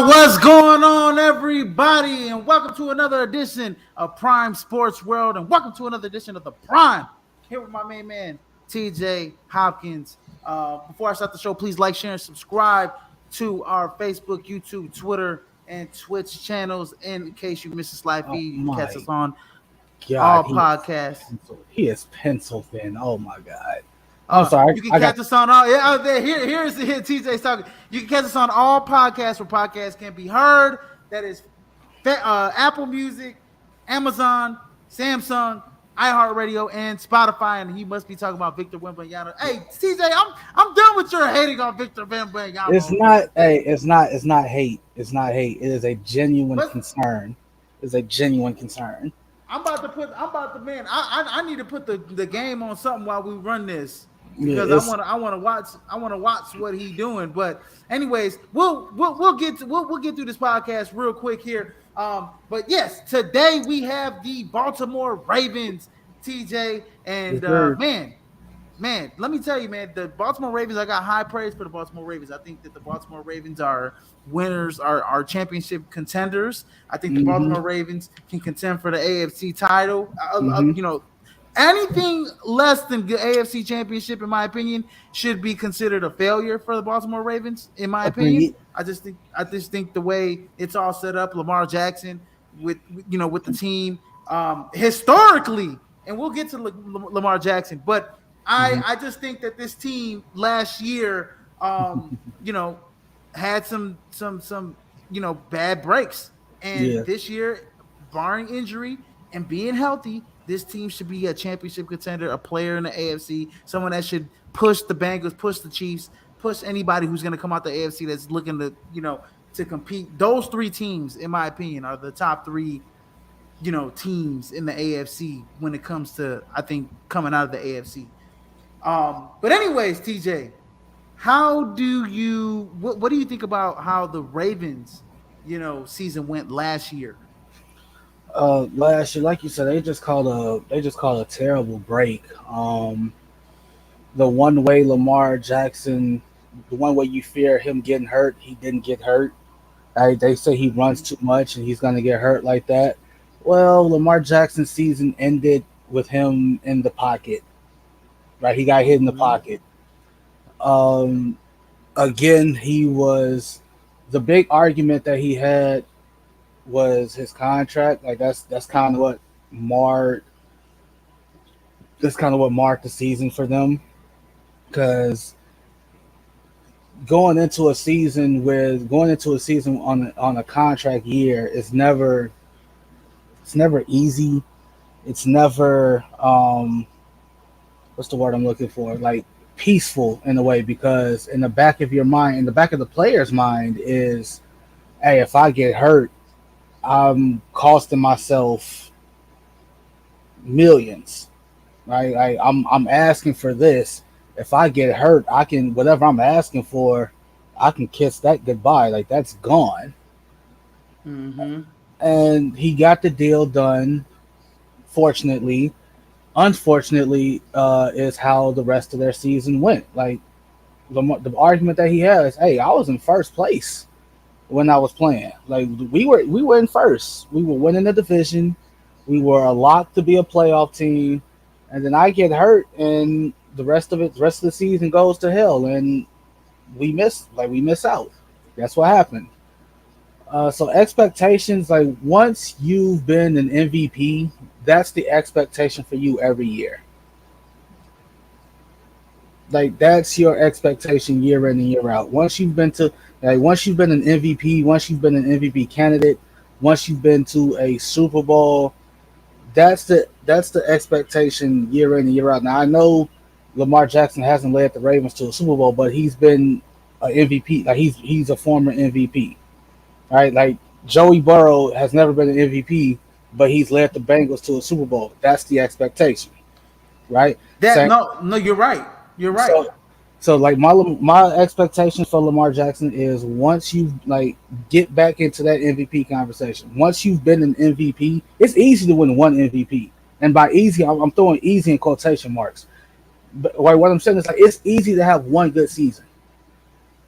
What's going on, everybody? And welcome to another edition of Prime Sports World, and welcome to another edition of the Prime. Here with my main man, TJ Hopkins. Before I start the show, please like, share, and subscribe to our Facebook, YouTube, Twitter, and Twitch channels. In case you missed a slide feed, you can catch us on all podcasts. He is penciled in. Oh my God. I'm sorry. You can catch us on all. Yeah, here's TJ's talking. You can catch us on all podcasts where podcasts can be heard. That is Apple Music, Amazon, Samsung, iHeartRadio, and Spotify. And he must be talking about Victor Wembanyama. Hey, TJ, I'm done with your hating on Victor Wembanyama. It's not. Hey, it's not hate. It's not hate. It is a genuine concern. It's a genuine concern. I need to put the game on something while we run this. Because I want to watch what he's doing. But anyways, we'll get through this podcast real quick here. But yes, today we have the Baltimore Ravens, TJ, and man, man, let me tell you, man, the Baltimore Ravens, I got high praise for the Baltimore Ravens. I think that the Baltimore Ravens are winners, are championship contenders. I think the Mm-hmm. Baltimore Ravens can contend for the AFC title. Mm-hmm. Anything less than the AFC championship, in my opinion, should be considered a failure for the Baltimore Ravens, in my opinion. Agreed. I just think the way it's all set up, Lamar Jackson with the team historically, and we'll get to Lamar Jackson, but Mm-hmm. I just think that this team last year, you know, had some bad breaks, and Yeah. this year, barring injury and being healthy, this team should be a championship contender, a player in the AFC, someone that should push the Bengals, push the Chiefs, push anybody who's going to come out the AFC that's looking to compete. Those three teams, in my opinion, are the top three teams in the AFC when it comes to, I think, coming out of the AFC. But anyways, TJ, what do you think about how the Ravens, season went last year? Last year, like you said, they just called a terrible break. The one way Lamar Jackson, the one way you fear him getting hurt, he didn't get hurt. They say he runs too much and he's gonna get hurt like that. Well, Lamar Jackson's season ended with him in the pocket. Right, he got hit in the Mm-hmm. pocket. Um, Again, he was the big argument that he had was his contract. Like that's kind of what marred marked the season for them because going into a season on a contract year is never easy. It's never what's the word I'm looking for? Like peaceful in a way because in the back of your mind, in the back of the player's mind is, hey, if I get hurt, I'm costing myself millions. Right? I'm asking for this. If I get hurt, I can whatever I'm asking for, I can kiss that goodbye. Like that's gone. Mm-hmm. And he got the deal done. Fortunately, unfortunately, is how the rest of their season went. Like the argument that he has, hey, I was in first place when I was playing. Like we were in first. We were winning the division. We were a lock to be a playoff team, and then I get hurt, and the rest of the season goes to hell, and we miss out. That's what happened. So expectations, like once you've been an MVP, that's the expectation for you every year. Like that's your expectation year in and year out. Once you've been an MVP, once you've been an MVP candidate, once you've been to a Super Bowl, that's the expectation year in and year out. Now I know Lamar Jackson hasn't led the Ravens to a Super Bowl, but he's been an MVP. Like he's a former MVP, right? Like Joey Burrow has never been an MVP, but he's led the Bengals to a Super Bowl. That's the expectation, right? That Same. no, you're right. You're right. So, so like my expectation for Lamar Jackson is once you like get back into that MVP conversation. Once you've been an MVP, it's easy to win one MVP, and by easy, I'm throwing easy in quotation marks. But like, what I'm saying is like it's easy to have one good season.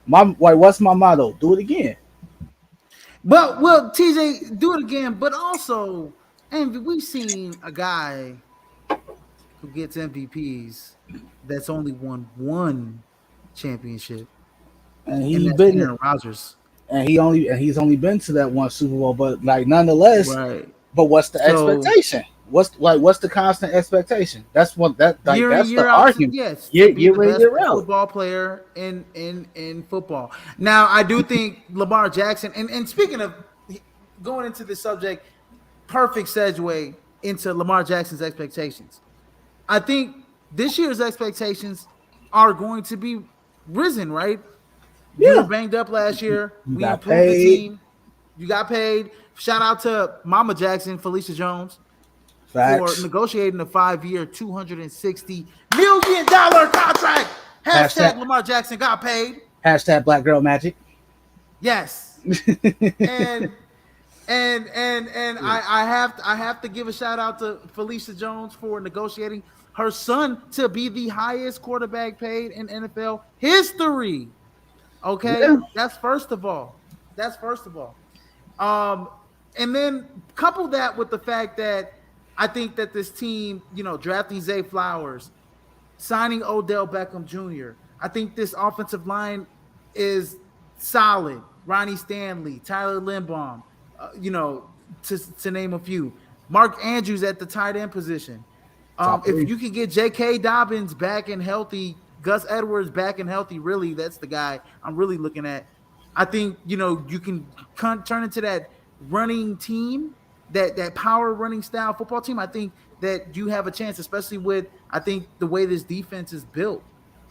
What's my motto? Do it again. But well, TJ, do it again. But also, and we've seen a guy who gets MVPs that's only won one championship, And and he that's been Aaron Rodgers. he's only been to that one Super Bowl, but like nonetheless, Right. but what's the So expectation? What's the constant expectation? That's what year in that's the year out, argument. yes, to be the Year in best year out. football player in football. Now, I do think Lamar Jackson, and speaking of going into the subject, perfect segue into Lamar Jackson's expectations. I think this year's expectations are going to be risen, right? You were Yeah, banged up last year. you We got improved the paid. team. You got paid. Shout out to Mama Jackson, Felicia Jones, for Facts. negotiating a 5-year, $260 million contract. Hashtag Hashtag Lamar Jackson got paid. hashtag Black Girl Magic. Yes. And I have to give a shout out to Felicia Jones for negotiating her son to be the highest quarterback paid in NFL history. Okay, Yeah. that's first of all. That's first of all. Um, and then couple that with the fact that I think that this team, drafting Zay Flowers, signing Odell Beckham Jr. I think this offensive line is solid. Ronnie Stanley, Tyler Linbaum, to name a few. Mark Andrews at the tight end position. Top If three. you could get J.K. Dobbins back and healthy, Gus Edwards back and healthy, really, that's the guy I'm really looking at. I think you can turn into that running team, that power running style football team. I think that you have a chance, especially with I think the way this defense is built.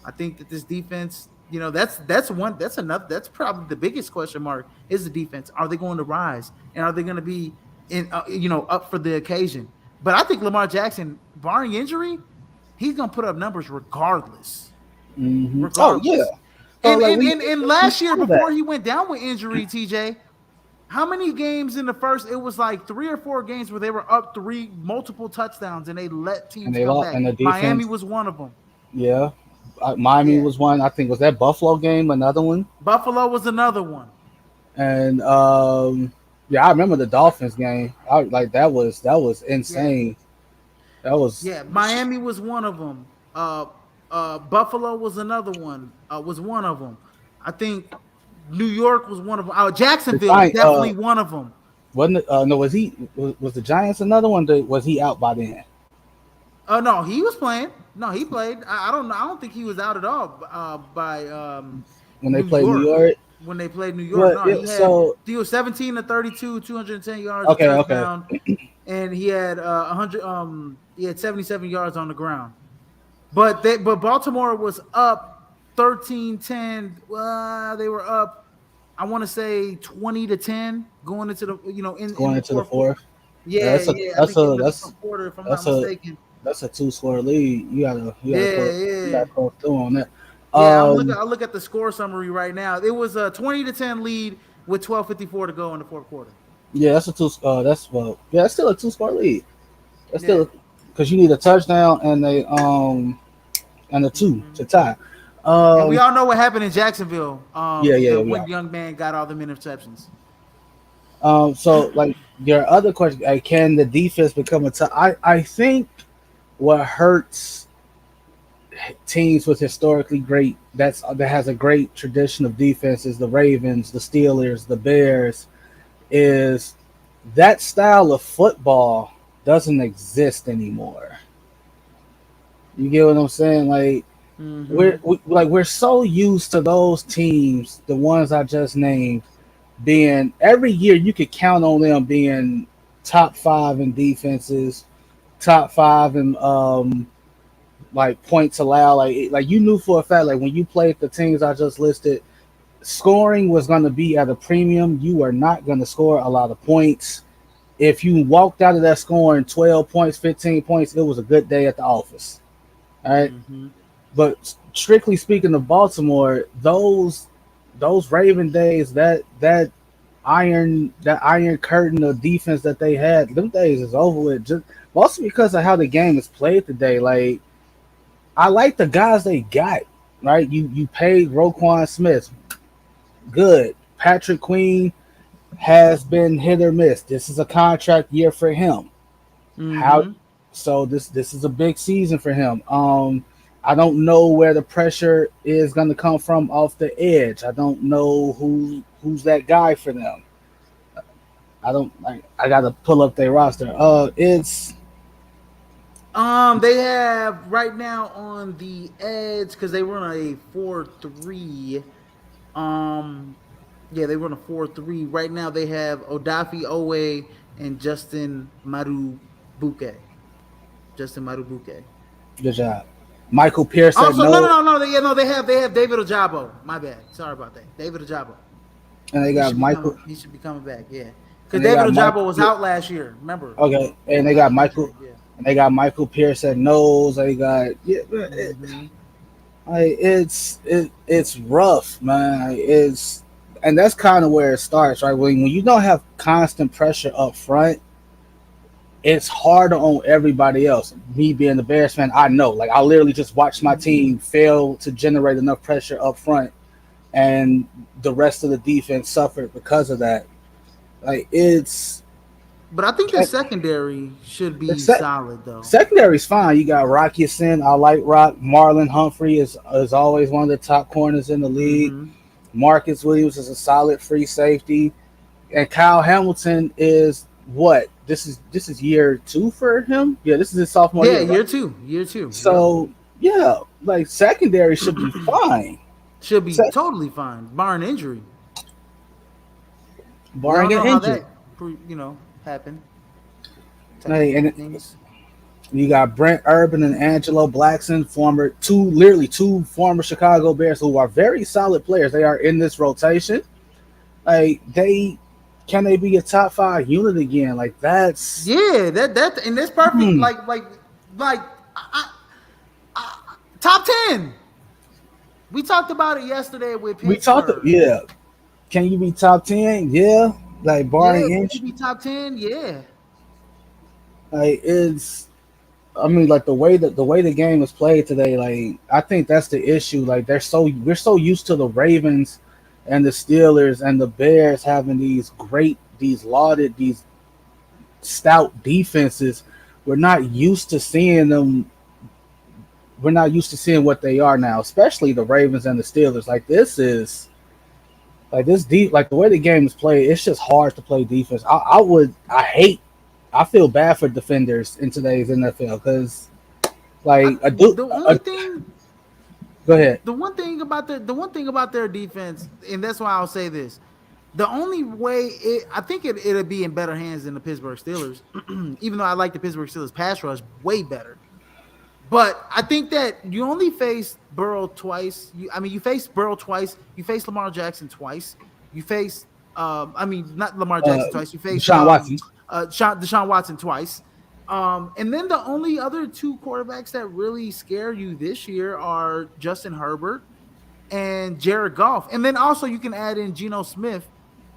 I think that this defense, that's probably the biggest question mark is the defense. Are they going to rise and are they going to be up for the occasion? But I think Lamar Jackson, barring injury, he's gonna put up numbers regardless. Oh yeah. Regardless. So And like and we and, and we last year saw before that, he went down with injury, TJ, how many games in the first? It was like 3 or 4 games where they were up three, multiple touchdowns, and they let and teams they come lost, back. and the Miami defense. was one of them. Yeah, Miami Yeah. was one. I think was that Buffalo game another one, Buffalo was another one. and yeah, I remember the Dolphins game. That was Yeah. insane. That was Yeah. Miami was one of them. Buffalo was another one. Was one of them. I think New York was one of them. the Jacksonville Giant. definitely one of them. Wasn't it, no, was the Giants another one? Was he out by then Oh no, he was playing. No, he played. I don't know. I don't think he was out at all by when they New played New York York? when they played New York. Well, No, so he was 17 to 32, 210 yards, a okay. touchdown, and he had 100. He had 77 yards on the ground. But Baltimore was up 13-10. They were up. I want to say 20-10 going into the in Going the into the fourth quarter. fourth. Yeah, Yeah, yeah. I think it was the fourth quarter, if I'm not that's a mistaken. that's a two score lead. Yeah, yeah. you gotta go through on that. Yeah, I'll Um, look at the score summary right now. It was a 20-10 lead with 12:54 to go in the fourth quarter. yeah, that's a two. That's well, yeah, that's still a two score lead. That's Yeah. still because you need a touchdown and a two Hmm. to tie. And we Um, all know what happened in Jacksonville. yeah, The we one are. young man got all the interceptions. So like your other question, can the defense become a tie? I think what hurts teams with historically great that has a great tradition of defense is the Ravens, the Steelers, the Bears. Is that style of football doesn't exist anymore. You get what I'm saying? Like Hmm. we're so used to those teams, the ones I just named, being every year you could count on them being top five in defenses, top five in like points allowed. Like you knew for a fact, like when you played the teams I just listed, scoring was going to be at a premium. You are not going to score a lot of points. If you walked out of that scoring 12 points, 15 points, it was a good day at the office. All right. Hmm. But strictly speaking of Baltimore, those Raven days, that iron curtain of defense that they had, them days is over with. Just mostly because of how the game is played today. Like I like the guys they got. Right, you paid Roquan Smith, good. Patrick Queen has been hit or miss. This is a contract year for him. How Hmm. so this is a big season for him. I don't know where the pressure is going to come from off the edge. I don't know who's that guy for them. I don't like. I got to pull up their roster. It's They have right now on the edge because they run a 4-3. Um, yeah, they run a 4-3. Right now they have Odafi Owe and Justin Madubuke. Justin Madubuke. good job. Michael Pierce said Also, no, no, no, no, no. No, they have David Ojabo. My bad. Sorry about that. David Ojabo. and they got Michael, He should be coming back. Yeah, because and they David got Ojabo Michael. was out last year. Remember, Okay, and they got got Michael, injured. Yeah. and they got Michael Pierce at nose. They got Hmm. it's rough, man. It's and that's kind of where it starts, right? When you don't have constant pressure up front, it's harder on everybody else. Me being the Bears fan, I know. Like I literally just watched my team fail to generate enough pressure up front, and the rest of the defense suffered because of that. Like it's But I think the secondary should the be solid though. secondary's fine. You got Rocky Sin. I like Rock. Marlon Humphrey is always one of the top corners in the league. Mm-hmm. Marcus Williams is a solid free safety, and Kyle Hamilton is what? This is year 2 for him. Yeah, this is his sophomore Yeah, year, right? year two, year two. Yep, So yeah, like secondary should be fine, should be Se- totally fine, barring injury. We all barring an know how injury. that happened. Like, Technical and things. you got Brent Urban and Angelo Blackson, literally two former Chicago Bears who are very solid players. They are in this rotation. Like they be a top 5 unit again? Like that's Yeah, that and that's perfect. hmm, Like I, I, top 10. We talked about it yesterday with we talked. Pittsburgh. Yeah, can you be top 10? Yeah, like Yeah, barring can you injury. be top 10? Yeah. Like it's I mean, like the way the game is played today, like I think that's the issue. Like we're so used to the Ravens and the Steelers and the Bears having these lauded, these stout defenses. We're not used to seeing them. We're not used to seeing what they are now, especially the Ravens and the Steelers. Like this is like this deep. Like the way the game is played, it's just hard to play defense. I feel bad for defenders in today's NFL because like a dude. The only thing Go ahead. the one thing about their defense, and that's why I'll say this. The only way I think it'll be in better hands than the Pittsburgh Steelers, even though I like the Pittsburgh Steelers pass rush way better. But I think that you only face Burrow twice. You face Burrow twice. You face Lamar Jackson twice. You face, not Lamar Uh, Jackson twice. You face Deshaun Watson. Deshaun Watson twice. And then the only other two quarterbacks that really scare you this year are Justin Herbert and Jared Goff. And then also you can add in Geno Smith.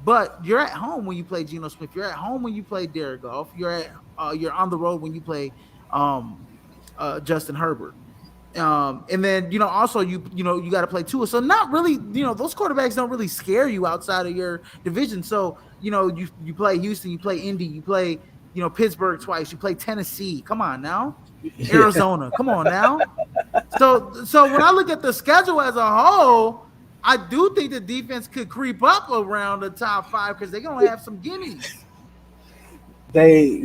But you're at home when you play Geno Smith. You're at home when you play Jared Goff. You're on the road when you play um, Justin Herbert. And then also you got to play Tua. So not really those quarterbacks don't really scare you outside of your division. So you play Houston, you play Indy, you play Pittsburgh twice, you play Tennessee. Come on now, Arizona. Come on now. So when I look at the schedule as a whole, I do think the defense could creep up around the top 5 because they're gonna have some guineas. They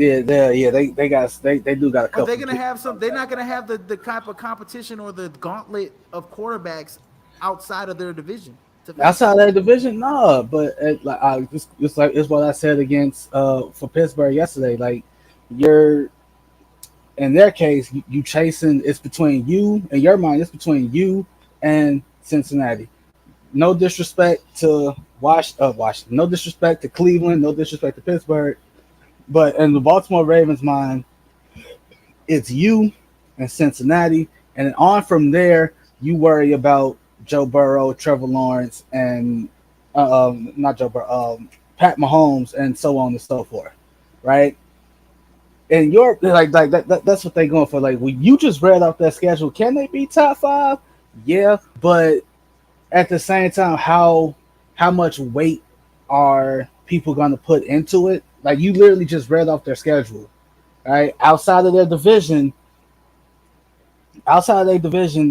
do got a Or couple. they're gonna have some. They're not gonna have the type of competition or the gauntlet of quarterbacks outside of their division to face. Outside that division, no. But it's what I said against for Pittsburgh yesterday. Like you're in their case, you chasing. It's between you in your mind. It's between you and Cincinnati. No disrespect to Washington. No disrespect to Cleveland. No disrespect to Pittsburgh. But in the Baltimore Ravens' mind, it's you and Cincinnati, and then on from there, you worry about Joe Burrow, Trevor Lawrence, and not Joe Burrow, Pat Mahomes, and so on and so forth, right? And you're that's what they're going for. Like when you just read off that schedule, can they be top 5? Yeah, but at the same time, how much weight are people going to put into it? Like you literally just read off their schedule, right? Outside of their division,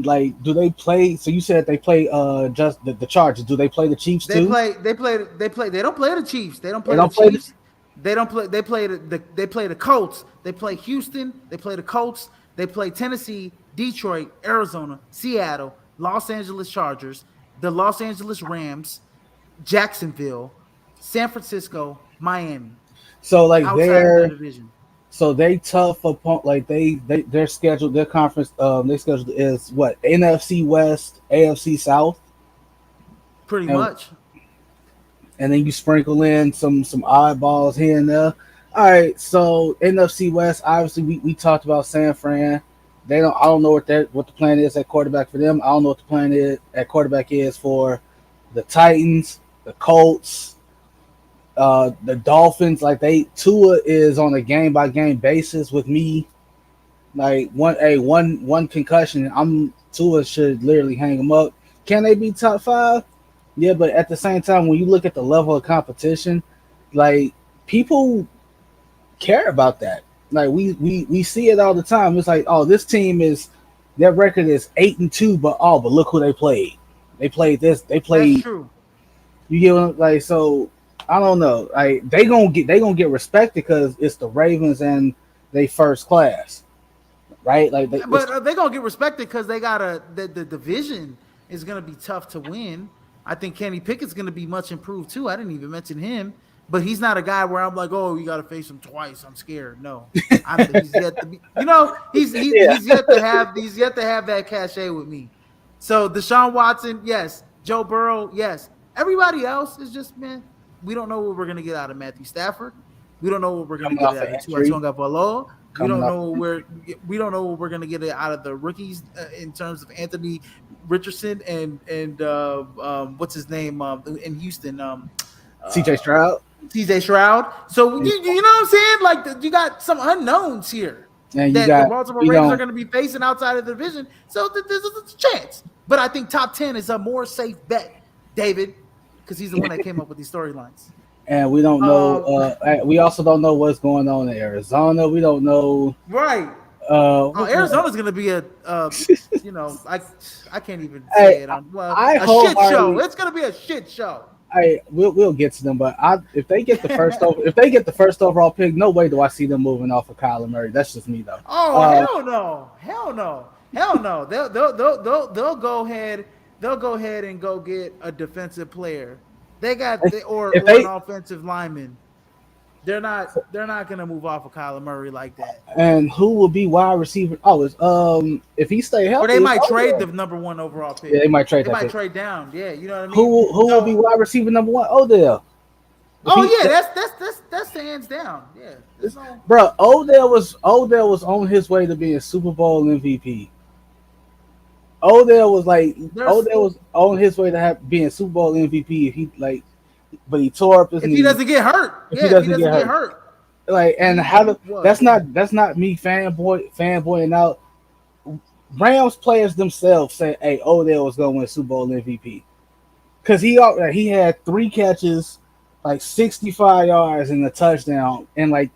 like do they play? So you said they play just the Chargers. Do they play the Chiefs They too? play. They play. They play. They don't play the Chiefs. They don't They play the don't play the Chiefs. They don't play. They play They play the Colts. They play Houston. They play the Colts. They play Tennessee, Detroit, Arizona, Seattle, Los Angeles Chargers, the Los Angeles Rams, Jacksonville, San Francisco, Miami. so like Outside of their they're division, so they tough upon like their schedule their conference their schedule is what NFC West, AFC South, pretty and much. and then you sprinkle in some oddballs here and there. All right, so NFC West, obviously we talked about San Fran. They don't. I don't know what the plan is at quarterback for them. I don't know what the plan is at quarterback is for the Titans, the Colts, The Dolphins, like Tua is on a game by game basis with me. Like one concussion, I'm Tua should literally hang him up. Can they be top five? Yeah, but at the same time, when you look at the level of competition, like people care about that. Like we see it all the time. It's like, oh, this team is their record is 8-2, but look who they played. They played this. They That's played. true. You get what, like so. I don't know. Like they gonna get respected because it's the Ravens and they first class, right? Like it's But they're gonna get respected because they got the division is gonna be tough to win. I think Kenny Pickett's gonna be much improved too. I didn't even mention him, but he's not a guy where I'm like, oh, you got to face him twice. I'm scared. No, he's yet to be. yeah. He's yet to have that cachet with me. So Deshaun Watson, yes. Joe Burrow, yes. Everybody else is just man. We don't know what we're gonna get out of Matthew Stafford. We don't know what we're gonna Coming get off out an of Tua injury. Tagovailoa. We Coming don't off. know where we don't know what we're gonna get out of the rookies in terms of Anthony Richardson and what's his name in Houston, CJ uh, Stroud. CJ Shroud. So And, you know what I'm saying? Like you got some unknowns here and you that the got Baltimore we Ravens are don't going to be facing outside of the division. So there's a chance, but I think top 10 is a more safe bet, David, because he's the one that came up with these storylines. and we don't know. Um, We also don't know what's going on in Arizona. We don't know. right. Oh, What, Arizona's going to be I can't even say I it. I A shit show. wholeheartedly It's going to be a shit show. we'll get to them, but if they get the if they get the first overall pick, no way do I see them moving off of Kyler Murray. That's just me though. Oh Uh, hell no, hell no, hell no. They'll go ahead. They'll go ahead and go get a defensive player. They got if or an they offensive lineman. They're not gonna move off of Kyler Murray like that. and who will be wide receiver? Oh, it's if he stay Or healthy, they it's might trade Odell. the number one overall Yeah, pick. they might trade They that might pick. trade down. Yeah, you know what I Who mean. will be So wide receiver number one? Odell. If oh he, yeah, that's hands down. Yeah, there's no. bro, Odell was on his way to being Super Bowl MVP. Odell was like There's Odell was on his way to being Super Bowl MVP if he like, but he tore up his if he knee. doesn't get hurt. If he Yeah, if he doesn't doesn't get get hurt, hurt. like, and how He to what? that's not me fanboying out. Rams players themselves say, "Hey, Odell was going to win Super Bowl MVP because he had 3 catches, like 65 yards and a touchdown, and like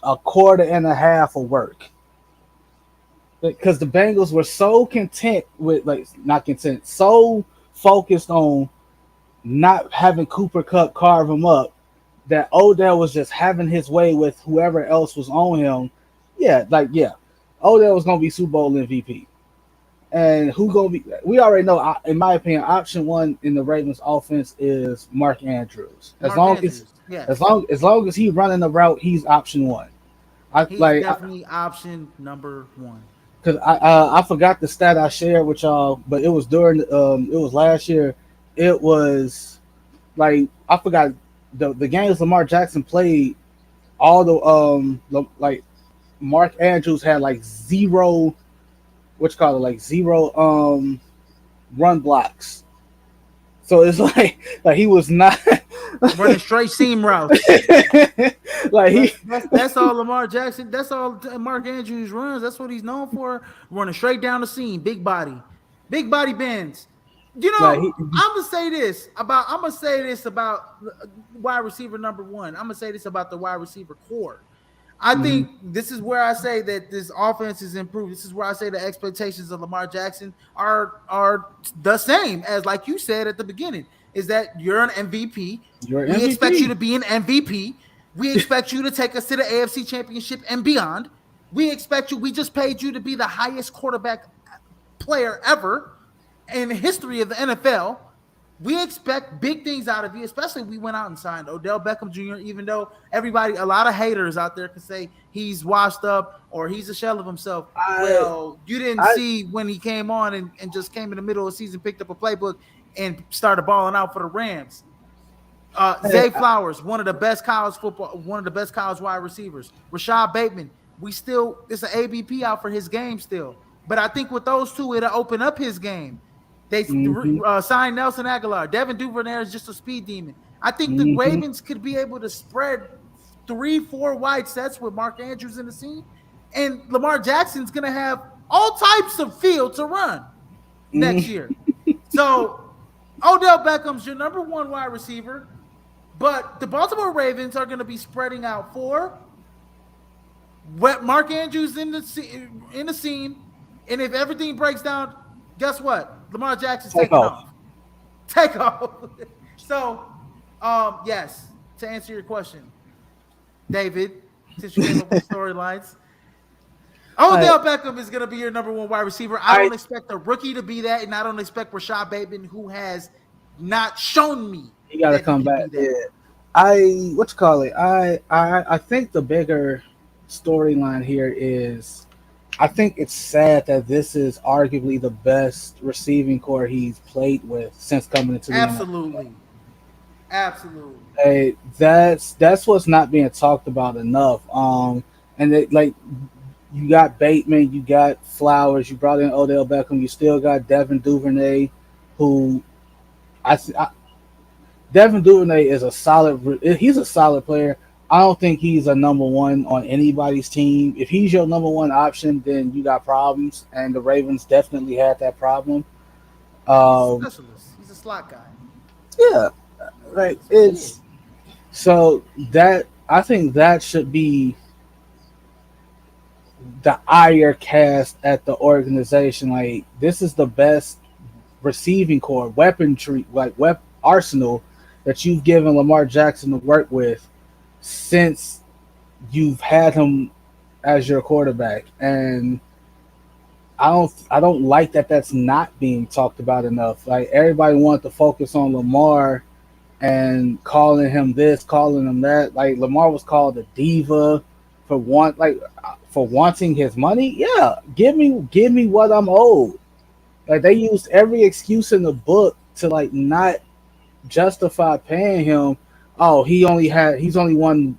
a quarter and a half of work." Because the Bengals were so content with like not content, so focused on not having Cooper Cup carve him up that Odell was just having his way with whoever else was on him. Yeah, Odell was gonna be Super Bowl MVP, and who gonna be? We already know. In my opinion, option one in the Ravens offense is Mark Andrews. Mark Andrews. Yes, As long as he's running the route, he's option one. I he's like definitely option number one. because I forgot the stat I shared with y'all, but it was during it was last year. It was like I forgot the games Lamar Jackson played. All like Mark Andrews had like zero, what you call it, like zero run blocks. So it's like he was not Running straight seam routes. like he That's all Lamar Jackson. That's all Mark Andrews runs. That's what he's known for. Running straight down the seam, big body bends. You like know, he I'm gonna say this about wide receiver number one. I'm gonna say this about the wide receiver core. I mhm. think this is where I say that this offense is improved. This is where I say the expectations of Lamar Jackson are the same as like you said at the beginning. Is that you're an MVP? You're an We expect you MVP. to be an MVP. We expect you to take us to the AFC Championship and beyond. We expect you. We just paid you to be the highest quarterback player ever in the history of the NFL. We expect big things out of you, especially if we went out and signed Odell Beckham Jr., even though a lot of haters out there can say he's washed up or he's a shell of himself. I Well, you didn't I see when he came on and just came in the middle of the season, picked up a playbook, and started balling out for the Rams. Zay Flowers, one of the best college wide receivers. Rashad Bateman, it's an ABP out for his game still. But I think with those two, it'll open up his game. They Mm-hmm. signed Nelson Aguilar. Devin Duvernay is just a speed demon. I think the Mm-hmm. Ravens could be able to spread 3, 4 wide sets with Mark Andrews in the scene, and Lamar Jackson's going to have all types of field to run next Mm-hmm. year. So Odell Beckham's your number one wide receiver, but the Baltimore Ravens are going to be spreading out for Mark Andrews in the scene, and if everything breaks down, guess what? Lamar Jackson's Take taking off. off. Take off. So, yes, to answer your question, David, since you came up with storylines, I Odell Beckham is going to be your number one wide receiver. I I don't expect a rookie to be that, and I don't expect Rashad Bateman, who has not shown me You got to that he come can back. be Yeah. that. What you call it? I think the bigger storyline here is I think it's sad that this is arguably the best receiving core he's played with since coming into the NFL. Absolutely. Absolutely. Hey, that's what's not being talked about enough. And like you got Bateman, you got Flowers, you brought in Odell Beckham, you still got Devin Duvernay, who I, I Devin Duvernay is a solid. He's a solid player. I don't think he's a number one on anybody's team. If he's your number one option, then you got problems, and the Ravens definitely had that problem. He's a Um, specialist. He's a slot guy. yeah, right. That's what he is. It's so that I think that should be the ire cast at the organization. Like this is the best receiving core, weaponry, arsenal that you've given Lamar Jackson to work with since you've had him as your quarterback. And I don't like that that's not being talked about enough. Like everybody wanted to focus on Lamar and calling him this, calling him that. Like Lamar was called a diva for wanting his money. Yeah, give me what I'm owed. Like they used every excuse in the book to like not justify paying him. Oh, he's only won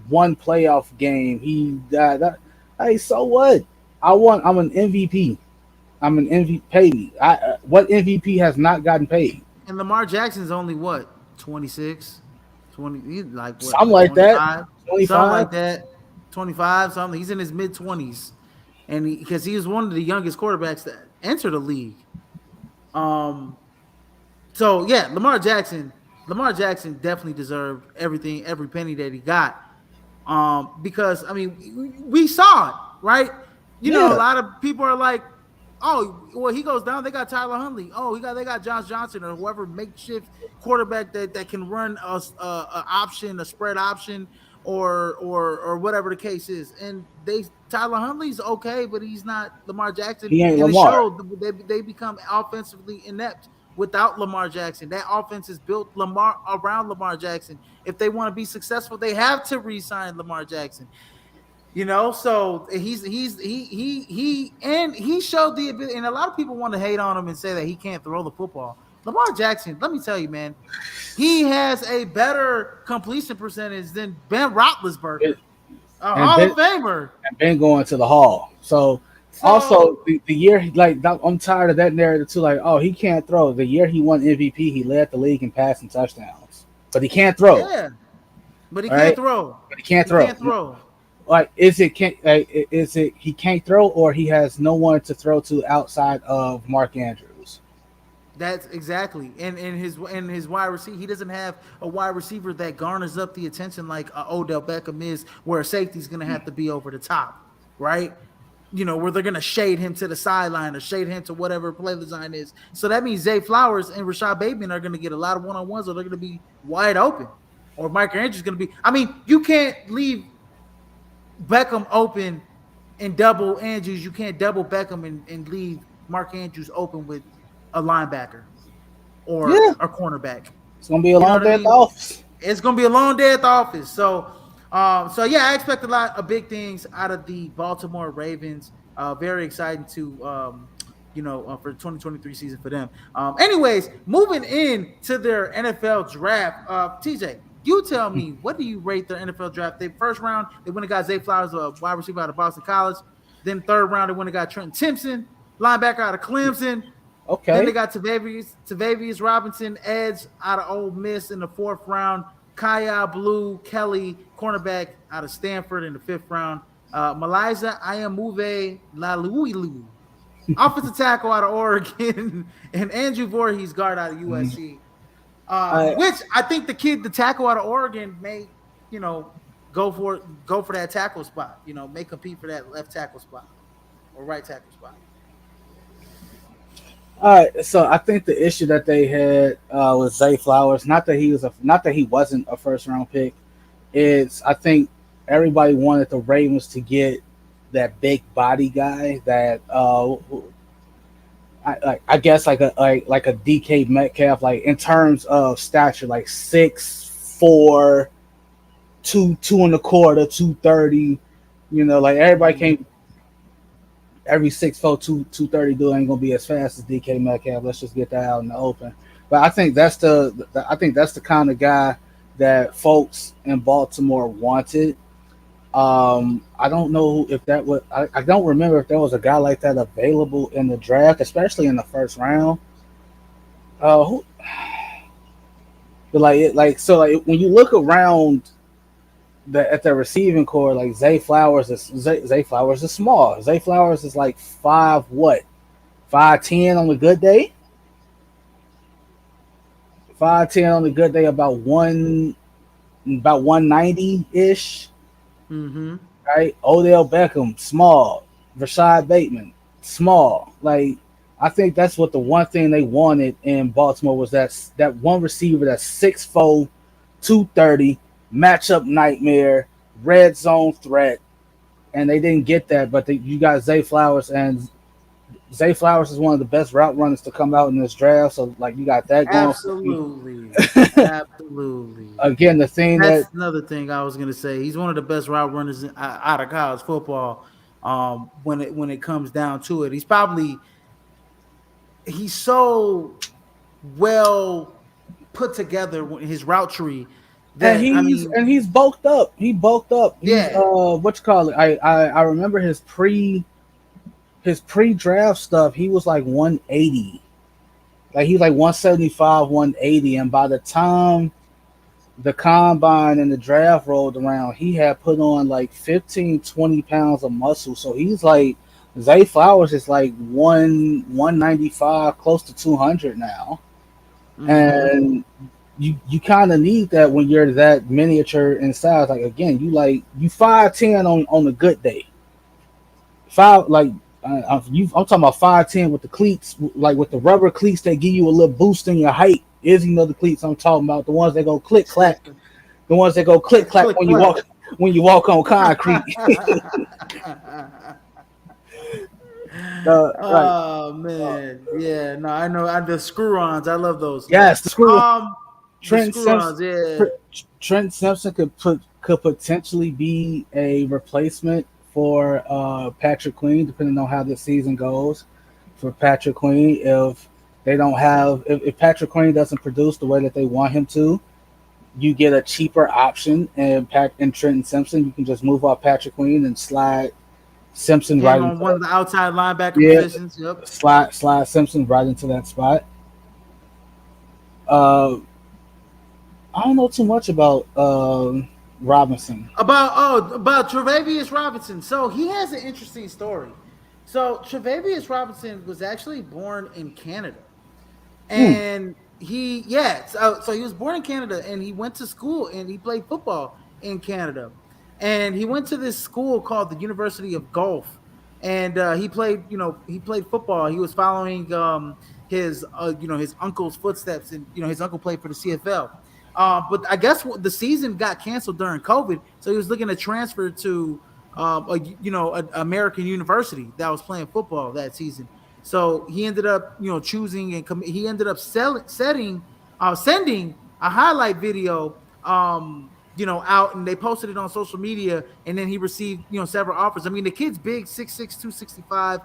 one playoff game. He that hey, so what? I'm an MVP. I'm an MVP. Pay me. What MVP has not gotten paid? And Lamar Jackson's only what, 26, 20, he's like what, Something like that. 25, something 25. like that, 25, something. He's in his mid 20s, and because he was one of the youngest quarterbacks that entered the league. Um, so yeah, Lamar Jackson definitely deserved everything, every penny that he got. Because I mean, we saw it, right? You know, a Yeah. lot of people are like, "Oh, well, he goes down. They got Tyler Huntley. Oh, they got Josh Johnson or whoever makeshift quarterback that can run a option, a spread option, or whatever the case is." And Tyler Huntley's okay, but he's not Lamar Jackson. He ain't And it Lamar. showed they become offensively inept without Lamar Jackson. That offense is built around Lamar Jackson. If they want to be successful, they have to re-sign Lamar Jackson. You know, so he showed the ability, and a lot of people want to hate on him and say that he can't throw the football. Lamar Jackson, let me tell you, man, he has a better completion percentage than Ben Roethlisberger, a And Hall of Ben Famer. and Ben going to the Hall. So also So the year I'm tired of that narrative too. Like, oh, he can't throw. The year he won MVP, he led the league in passing touchdowns, but he can't throw. yeah, but he All can't right, throw. but he can't He throw. can't throw. Like, is it he can't throw, or he has no one to throw to outside of Mark Andrews? That's exactly, and his wide receiver, he doesn't have a wide receiver that garners up the attention like Odell Beckham is, where a safety's going to have to be over the top, right? You know, where they're going to shade him to the sideline or shade him to whatever play design is. So that means Zay Flowers and Rashad Bateman are going to get a lot of one-on-ones, or they're going to be wide open, or Mike Andrews going to be. I mean, you can't leave Beckham open and double Andrews. You can't double Beckham and leave Mark Andrews open with a linebacker or Yeah, a cornerback. it's gonna be a You know long what I day at the mean? office. It's gonna be a long day at the office. So yeah, I expect a lot of big things out of the Baltimore Ravens. Very exciting to for the 2023 season for them. Anyways, moving in to their NFL draft. TJ, you tell me, what do you rate their NFL draft? They first round, they went and got Zay Flowers, a wide receiver out of Boston College. Then third round, they went and got Trenton Timpson, linebacker out of Clemson. Then they Okay. got Tavavius Robinson, edge out of Ole Miss in the fourth round. Kaya Blue Kelly, cornerback out of Stanford in the fifth round. Maliza Ayamuve Laluilu, offensive tackle out of Oregon, and Andrew Voorhees, guard out of Mm. USC. I Which I think the tackle out of Oregon may, you know, go for that tackle spot. May compete for that left tackle spot or right tackle spot. All right, so I think the issue that they had with Zay Flowers, not that he wasn't a first round pick, is I think everybody wanted the Ravens to get that big body guy that I guess like a DK Metcalf, like in terms of stature, like 6'4", two and a quarter, 230. Like everybody Mm-hmm. can't every 6'4", 230 dude ain't gonna be as fast as DK Metcalf. Let's just get that out in the open. But I think that's the kind of guy that folks in Baltimore wanted. I don't know if that was. I don't remember if there was a guy like that available in the draft, especially in the first round. Who, but like when you look around at the receiving core, like Zay Flowers is small. Zay Flowers is like 5'10" on a good day. 5'10" on a good day, about 190 ish. Mm-hmm. Right? Odell Beckham, small. Rashad Bateman, small. Like I think that's what the one thing they wanted in Baltimore was that one receiver that's 6'4", 230, matchup nightmare, red zone threat, and they didn't get that. But you got Zay Flowers, and Zay Flowers is one of the best route runners to come out in this draft. So like you got that going for you. Absolutely. Absolutely. Again, the thing That's that another thing I was gonna say. He's one of the best route runners out of college football. When it comes down to it, he's so well put together with his route tree and that I mean, he's bulked up. He bulked up. He's yeah, what you call it? I remember his pre draft stuff. He was like 180. Like he was like 175, 180, and by the time the combine and the draft rolled around, he had put on like 15, 20 pounds of muscle. So he's like Zay Flowers is like 195, close to 200 now. mm-hmm. And you kind of need that when you're that miniature in size. Like again, you 5'10" on a good day. Five like I'm talking about 5'10" with the cleats, like with the rubber cleats that give you a little boost in your height. Is the cleats I'm talking about? The ones that go click clack, the ones that go click clack Click clack. when you walk on concrete. Right. Oh man, yeah, no, I know. The screw-ons, I love those. Yes, the screw. Um, the Trent Simpson. screw-ons, yeah. Trent Simpson could potentially be a replacement for Patrick Queen, depending on how this season goes. For Patrick Queen, if Patrick Queen doesn't produce the way that they want him to, you get a cheaper option and Trenton Simpson. You can just move off Patrick Queen and slide Simpson right Him on into one that. of the outside linebacker Yeah, positions. Yep. slide Simpson right into that spot. Uh, I don't know too much about Robinson. About Tre'Davious Robinson. So he has an interesting story. So Tre'Davious Robinson was actually born in Canada, Hmm. and so he was born in Canada, and he went to school and he played football in Canada, and he went to this school called the University of Gulf, and he played football. He was following his uncle's footsteps, and his uncle played for the CFL. But I guess the season got canceled during COVID, so he was looking to transfer to an American university that was playing football that season. So he ended up, choosing he ended up sending a highlight video, out, and they posted it on social media. And then he received, several offers. I mean, the kid's big, 6'6", 265.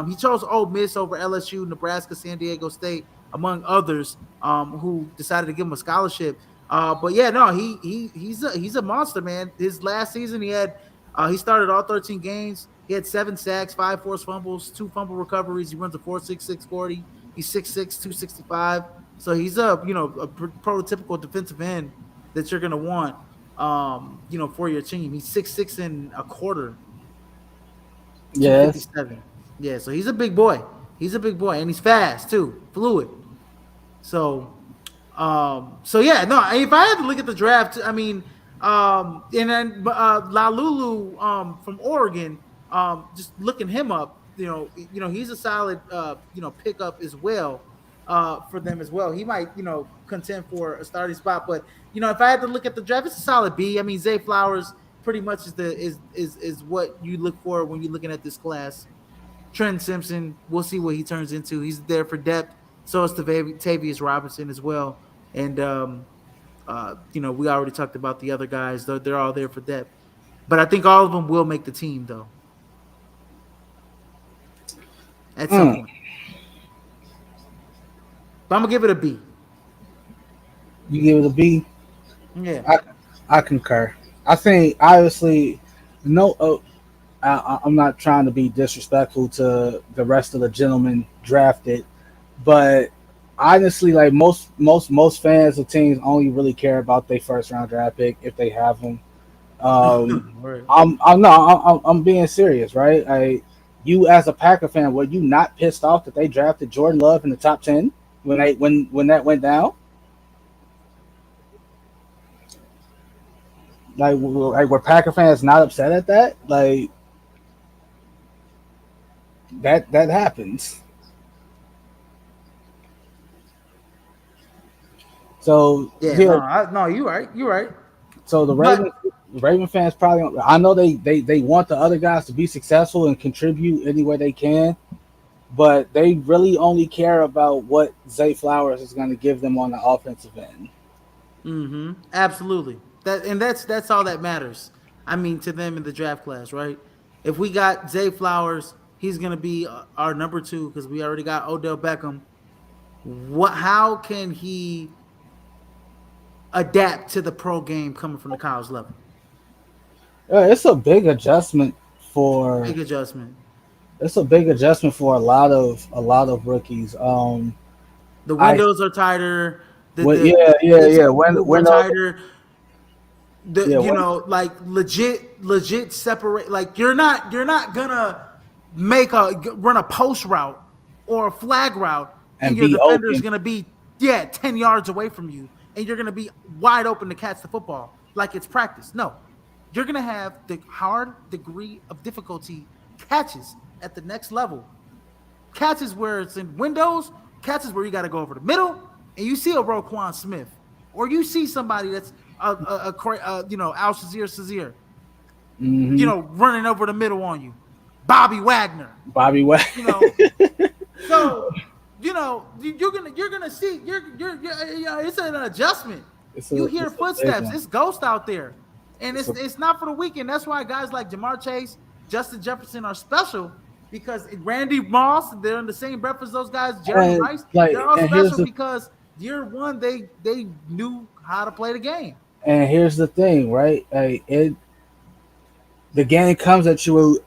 He chose Ole Miss over LSU, Nebraska, San Diego State, among others, who decided to give him a scholarship. But yeah, no, he's a monster, man. His last season, he started all 13 games. He had 7 sacks, 5 forced fumbles, 2 fumble recoveries. He runs a 4.66 40. He's 6'6", 265. So he's a prototypical defensive end that you're gonna want for your team. He's 6'6" and a quarter, Yes. 257. Yeah, so he's a big boy. He's a big boy, and he's fast too, fluid. So, so yeah, no. If I had to look at the draft, I mean, and then La Lulu from Oregon, just looking him up, he's a solid pickup as well for them as well. He might contend for a starting spot, but if I had to look at the draft, it's a solid B. I mean, Zay Flowers pretty much is what you look for when you're looking at this class. Trent Simpson, we'll see what he turns into. He's there for depth. So is Tavius Robinson as well. And we already talked about the other guys. They're all there for depth. But I think all of them will make the team though. At some Mm. point. But I'm gonna give it a B. You give it a B. Yeah. I concur. I think obviously no. I'm not trying to be disrespectful to the rest of the gentlemen drafted, but honestly, like most fans of teams only really care about their first round draft pick if they have them. Right. I'm being serious, right? You as a Packer fan, were you not pissed off that they drafted Jordan Love in the top 10 when that went down? Like were Packer fans not upset at that? Like that happens. So Yeah, yeah, no, you're right. You're right. so But Raven fans probably. I know they want the other guys to be successful and contribute any way they can, but they really only care about what Zay Flowers is going to give them on the offensive end. absolutely. That's all that matters. I mean, to them in the draft class, right? If we got Zay Flowers, he's gonna be our number two because we already got Odell Beckham. How can he adapt to the pro game coming from the college level? It's a big adjustment for Big adjustment. a lot of rookies. The I windows are tighter. yeah. It's When more tighter. yeah when Like legit separate. Like you're not gonna run a post route or a flag route, and and your be defender is open. gonna be 10 yards away from you, and you're gonna be wide open to catch the football like it's practice. No, you're gonna have the hard degree of difficulty catches at the next level. Catches where it's in windows, catches where you got to go over the middle, and you see a Roquan Smith, or you see somebody that's Al Shazier, Hmm. running over the middle on you, Bobby Wagner, Bobby West. you know. So, you're gonna see it's an adjustment. it's You a hear it's a big footsteps. one. It's ghost out there, and It's it's not for the weekend. That's why guys like Jamar Chase, Justin Jefferson are special because Randy Moss, they're in the same breath as those guys. Jerry and Rice, they're like all and here's special the because year one they knew how to play the game. and here's the thing, right? The game comes at you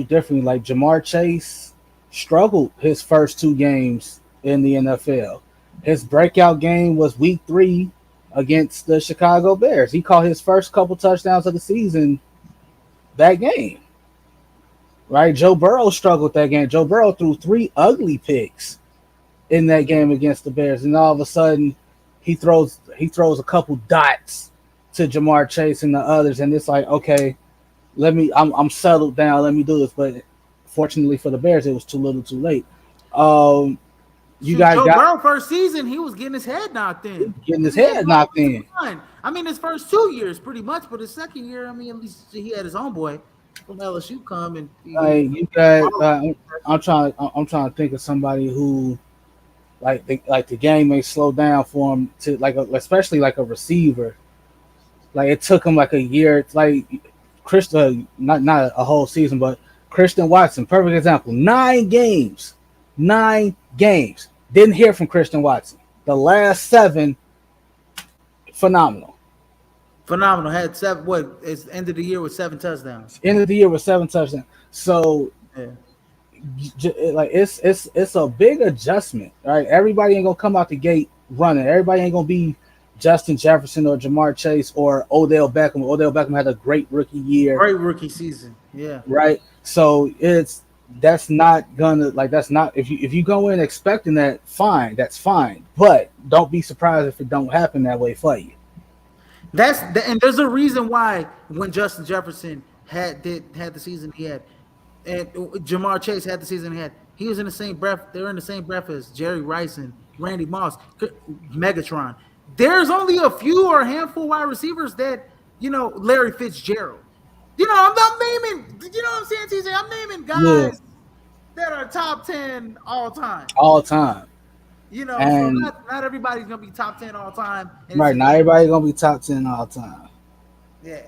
differently. Like Jamar Chase struggled his first two games in the NFL. His breakout game was week 3 against the Chicago Bears. He caught his first couple touchdowns of the season that game. Right? Joe Burrow struggled that game. Joe Burrow threw 3 ugly picks in that game against the Bears, and all of a sudden he throws a couple dots to Jamar Chase and the others, and it's like, okay, I'm settled down. Let me do this. But fortunately for the Bears, it was too little, too late. Um, you Shoot, guys Joe got Burrow first season, he was getting his head knocked in. getting his He was head knocked in. fine. I mean, his first 2 years, pretty much, but his second year, I mean, at least he had his own boy from LSU come and Like you got, I'm trying to think of somebody who like the game may slow down for him to especially like a receiver. Like it took him like a year, like Christian, not a whole season, but Christian Watson, perfect example. 9 games, didn't hear from Christian Watson. The last 7, phenomenal. phenomenal. Had seven. What is end of the year with 7 touchdowns? End of the year with 7 touchdowns. So Yeah. like it's a big adjustment, right? Everybody ain't gonna come out the gate running. Everybody ain't gonna be Justin Jefferson or Jamar Chase or Odell Beckham. Odell Beckham had a great rookie year, Great rookie season. Yeah. right? So that's not gonna like that's not if you go in expecting that, fine, that's fine. But don't be surprised if it don't happen that way for you. And there's a reason why when Justin Jefferson had the season he had, and Jamar Chase had the season he had, he was in the same breath. They're in the same breath as Jerry Rice and Randy Moss, Megatron. There's only a few or a handful wide receivers that Larry Fitzgerald. I'm naming. You know what I'm saying, TJ? I'm naming Yeah, guys that are top 10 all time. all time. So And not everybody's gonna be top 10 all time, and it's right a now, everybody gonna be top 10 all time. yeah.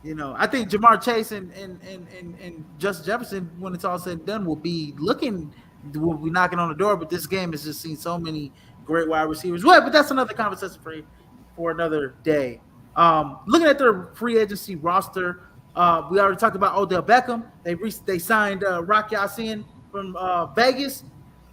I think Jamar Chase and Justin Jefferson, when it's all said and done, will be knocking on the door. But this game has just seen so many great wide receivers. Well, but that's another conversation for another day. Looking at their free agency roster, we already talked about Odell Beckham. They signed Rock Ya-Sin from Vegas,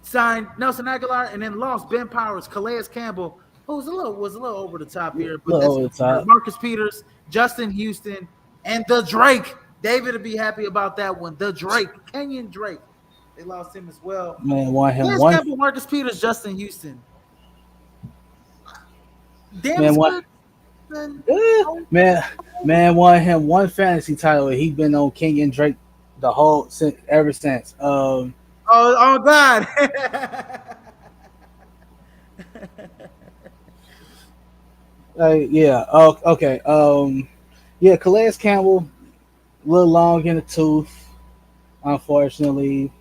signed Nelson Aguilar, and then lost Ben Powers, Calais Campbell, who was a little over the top A here, but little that's over the top. Marcus Peters, Justin Houston, and the Drake. David would be happy about that one. The Drake, Kenyon Drake. They lost him as well. Man, want him Calais one. Campbell, Marcus Peters, Justin Houston. Damn Man, one. good. Then Man, want him one fantasy title. He been on King and Drake the whole since ever since. oh God. Yeah. Oh, okay. Yeah. Calais Campbell, a little long in the tooth. Unfortunately,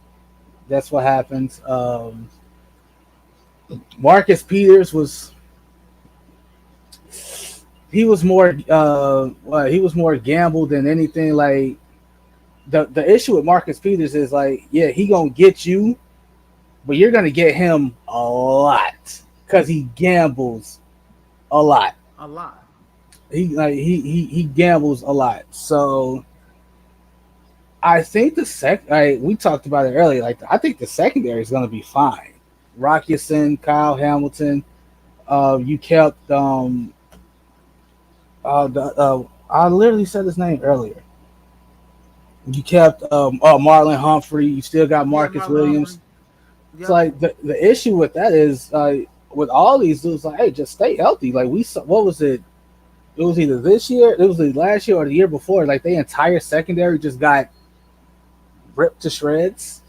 that's what happens. Marcus Peters he was more gambled than anything. Like the issue with Marcus Peters is like, yeah, he gonna get you, but you're gonna get him a lot because he gambles a lot. A lot. He gambles a lot. So I think we talked about it earlier. Like I think the secondary is gonna be fine. Rockison, Kyle Hamilton. You kept I literally said his name earlier. You kept Marlon Humphrey. You still got Yeah, Marcus Marlon Humphrey. Williams. It's Yep. like the issue with that is with all these dudes, like, hey, just stay healthy. Like we saw, what was it? It was either this year, it was either last year or the year before. Like the entire secondary just got ripped to shreds.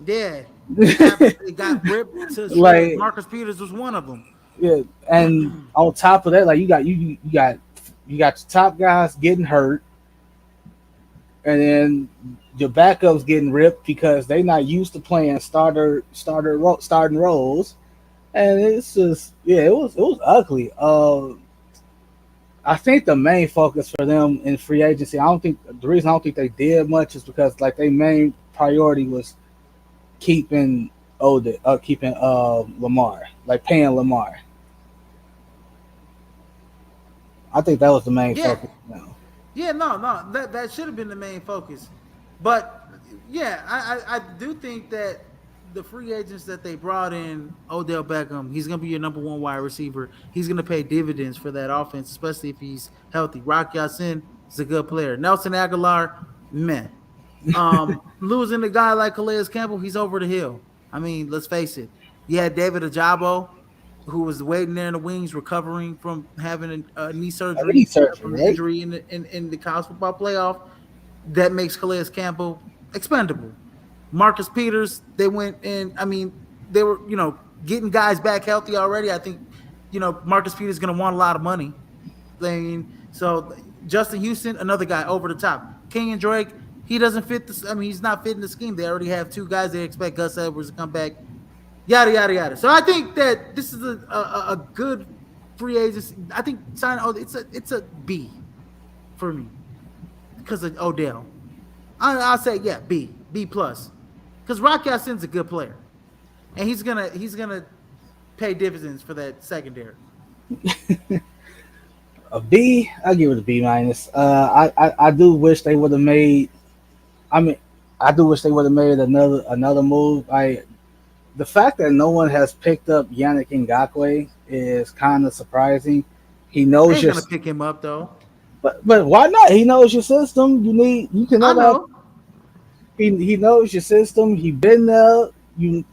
Yeah. It got ripped to shreds. Like Marcus Peters was one of them. yeah, and on top of that, like you got the top guys getting hurt, and then your backups getting ripped because they not used to playing starting roles, and it's just it was ugly. I think the main focus for them in free agency, the reason I don't think they did much is because like their main priority was keeping Lamar, like paying Lamar. I think that was the main Yeah. focus. No. Yeah, no. That should have been the main focus. But yeah, I do think that the free agents that they brought in, Odell Beckham, he's gonna be your number one wide receiver. He's gonna pay dividends for that offense, especially if he's healthy. Rock Ya-Sin is a good player. Nelson Aguilar, man. Losing a guy like Calais Campbell, he's over the hill. I mean, let's face it. You had David Ajabo, who was waiting there in the wings, recovering from having a knee surgery Researcher, from the right? injury in the college football playoff. That makes Calais Campbell expendable. Marcus Peters, they went in. I mean, they were getting guys back healthy already. I think Marcus Peters is going to want a lot of money. So Justin Houston, another guy over the top. Kenyon Drake, he doesn't fit this. I mean, he's not fitting the scheme. They already have two guys. They expect Gus Edwards to come back. Yada yada yada. So I think that this is a good free agency. I think it's a B for me because of Odell. I'll say B plus because Rock Ya-Sin's a good player, and he's gonna pay dividends for that secondary. A B, I'll give it a B minus. I do wish they would have made. I mean, I do wish they would have made another move. The fact that no one has picked up Yannick Ngakwe is kind of surprising. He They knows ain't your, gonna pick him up though. but why not? He knows your system. You can I never have. know. He knows your system. He been there. You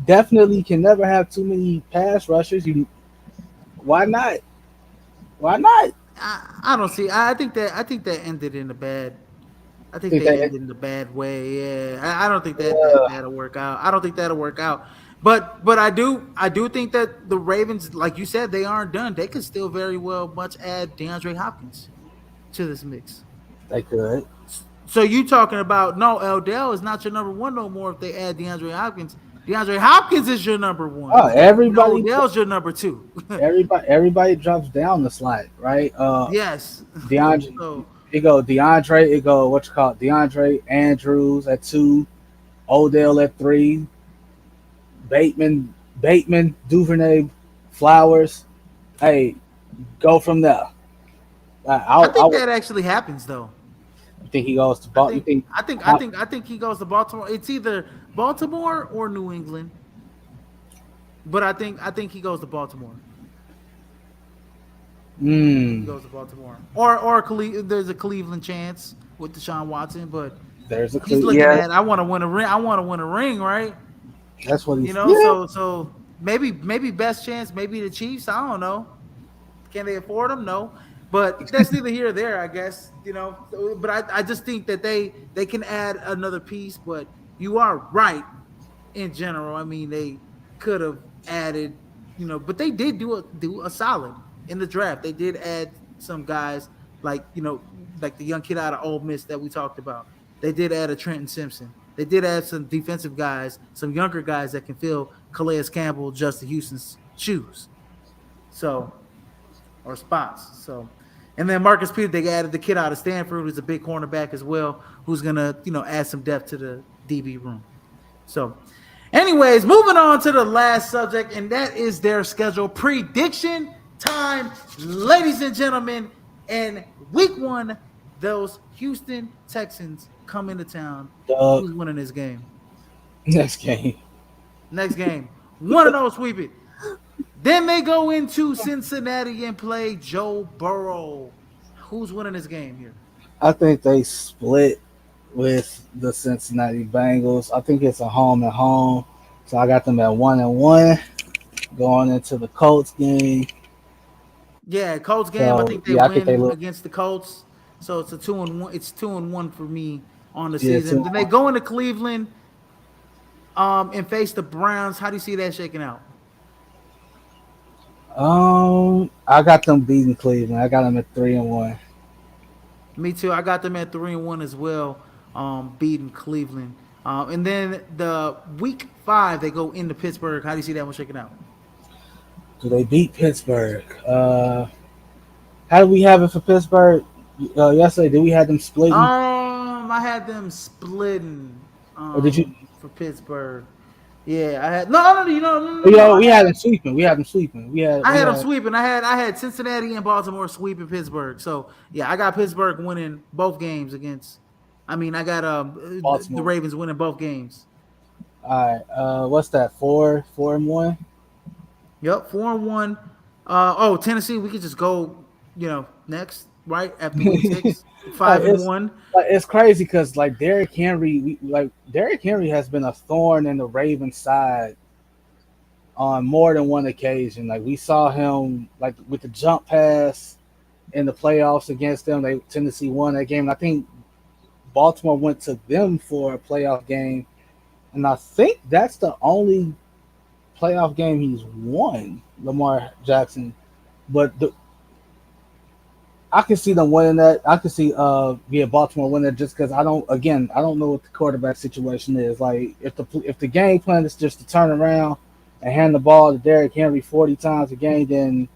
definitely can never have too many pass rushers. You why not? Why not? I don't see. I think that ended in a bad. I think Think they that ended in a bad way. Yeah, I don't think uh, that'll work out. I don't think that'll work out. But I do think that the Ravens, like you said, they aren't done. They could still very well much add DeAndre Hopkins to this mix. they could. So you talking about no, Dell is not your number one no more if they add DeAndre Hopkins. DeAndre Hopkins is your number one, Oh, and Odell's your number two. everybody drops down the slot, right? Yes. DeAndre, So it go what you call it, DeAndre Andrews at 2, Odell at 3, Bateman, Duvernay, Flowers. Hey, go from there. I think I that actually happens though. think he goes to Bal. You think? I think he goes to Baltimore. It's either Baltimore or New England, but I think he goes to Baltimore. I think he Mm, goes to Baltimore there's a Cleveland chance with Deshaun Watson, but there's a he's clue. looking Yeah, at I want to win a ring. I want to win a ring, right? that's what You he's. know, Yeah, so maybe best chance, maybe the Chiefs. I don't know. Can they afford them? No, but that's neither here or there. I guess you know. But I just think that they can add another piece. But you are right in general. I mean, they could have added, you know, but they did do a solid in the draft. They did add some guys like like the young kid out of Ole Miss that we talked about. They did add a Trenton Simpson. They did add some defensive guys, some younger guys that can fill Calais Campbell, Justin Houston's shoes. So or spots. So, and then Marcus Peters, they added the kid out of Stanford, who's a big cornerback as well, who's gonna add some depth to the DB room. So, anyways, moving on to the last subject, and that is their schedule prediction time, ladies and gentlemen. In week one, those Houston Texans come into town. Doug. Who's winning this game? Next game. Next game, 1-0 sweep it. Then they go into Cincinnati and play Joe Burrow. Who's winning this game here? I think they split with the Cincinnati Bengals. I think it's a home and home. So I got them at 1-1 going into the Colts game. Yeah, Colts game. I So think they yeah, I think they win look against the Colts. So it's a 2-1. It's 2-1 for me on the yeah season. two. Then they go into Cleveland and face the Browns. How do you see that shaking out? I got them beating Cleveland. I got them at 3-1. Me too. I got them at 3-1 as well, beating Cleveland. And then the week 5 they go into Pittsburgh. How do you see that one shaking out? Do they beat Pittsburgh? How do we have it for Pittsburgh? Yesterday, did we have them splitting, I had them splitting or did you? for Pittsburgh. Yeah, I had no, Yeah, I we had had them sweeping. We had them sweeping. I We had them had sweeping. I had Cincinnati and Baltimore sweeping Pittsburgh. So yeah, I got Pittsburgh winning both games against. I mean, I got the Baltimore. Ravens winning both games. All right. What's that? 4-1. Yep, 4-1. Tennessee, we could just go, next right after week 6, five and It's one. it's crazy because like Derrick Henry, Derrick Henry has been a thorn in the Ravens side on more than one occasion. Like we saw him like with the jump pass in the playoffs against them. Tennessee won that game. And I think Baltimore went to them for a playoff game, and I think that's the only playoff game he's won. Lamar Jackson, but I can see them winning that. I can see Baltimore winning it just because I don't know what the quarterback situation is. Like if the game plan is just to turn around and hand the ball to Derrick Henry 40 times a game, then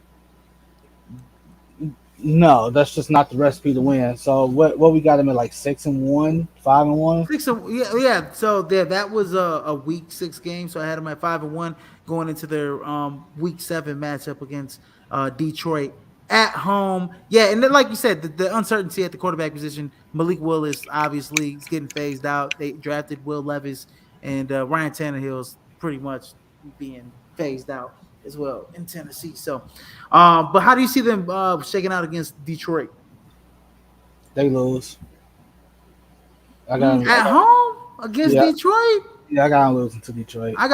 no, that's just not the recipe to win. So what we got him at like 6-1, 5-1. Yeah. So that was a week 6 game. So I had them at 5-1 going into their week 7 matchup against Detroit. at home. Yeah, and then, like you said, the uncertainty at the quarterback position. Malik Willis obviously is getting phased out. They drafted Will Levis, and Ryan Tannehill's pretty much being phased out as well in Tennessee. So, but how do you see them shaking out against Detroit? They lose. I got them. At home against Yeah, Detroit? yeah. I got them losing to Detroit. I think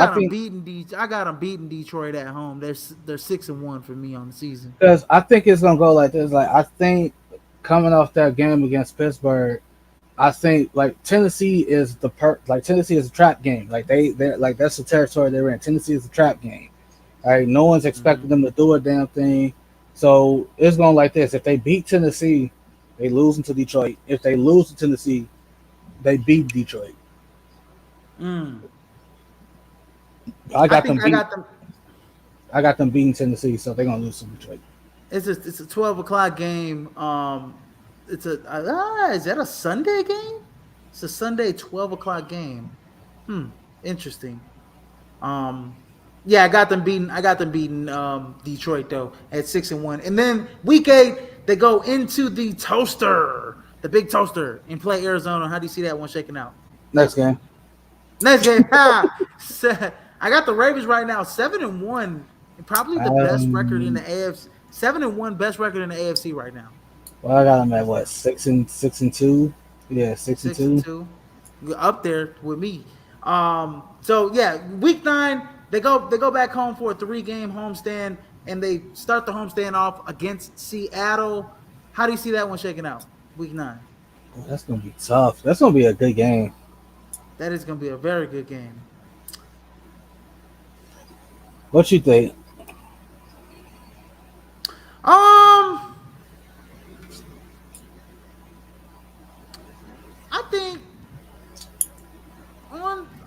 I got them beating Detroit at home. They're 6-1 for me on the season. because I think it's gonna go like this. Like I think coming off that game against Pittsburgh, I think like Tennessee is Tennessee is a trap game. Like they like that's the territory they're in. Tennessee is a trap game. All right, no one's expecting them to do a damn thing. So it's going like this. If they beat Tennessee, they lose to Detroit. If they lose to Tennessee, they beat Detroit. Mm. I I got them think I beat. got them. I got them beating Tennessee, so they're gonna lose to Detroit. It's a 12 o'clock game. It's a is that a Sunday game? It's a Sunday 12 o'clock game. Hmm, interesting. Um, yeah, I got them beating Detroit though at 6-1, and then week 8 they go into the toaster, the big toaster, and play Arizona. How do you see that one shaking out? Next game. Next game, I got the Ravens right now 7-1, and probably the best record in the Um, AFC. 7-1, best record in the AFC right now. well, I got them at what 6-2. Yeah, 6-2. 6-2, up there with me. So yeah, week 9 they go back home for a 3-game homestand, and they start the homestand off against Seattle. How do you see that one shaking out? Week 9. That's gonna be tough. That's gonna be a good game. That is going to be a very good game. What you think? Um, I think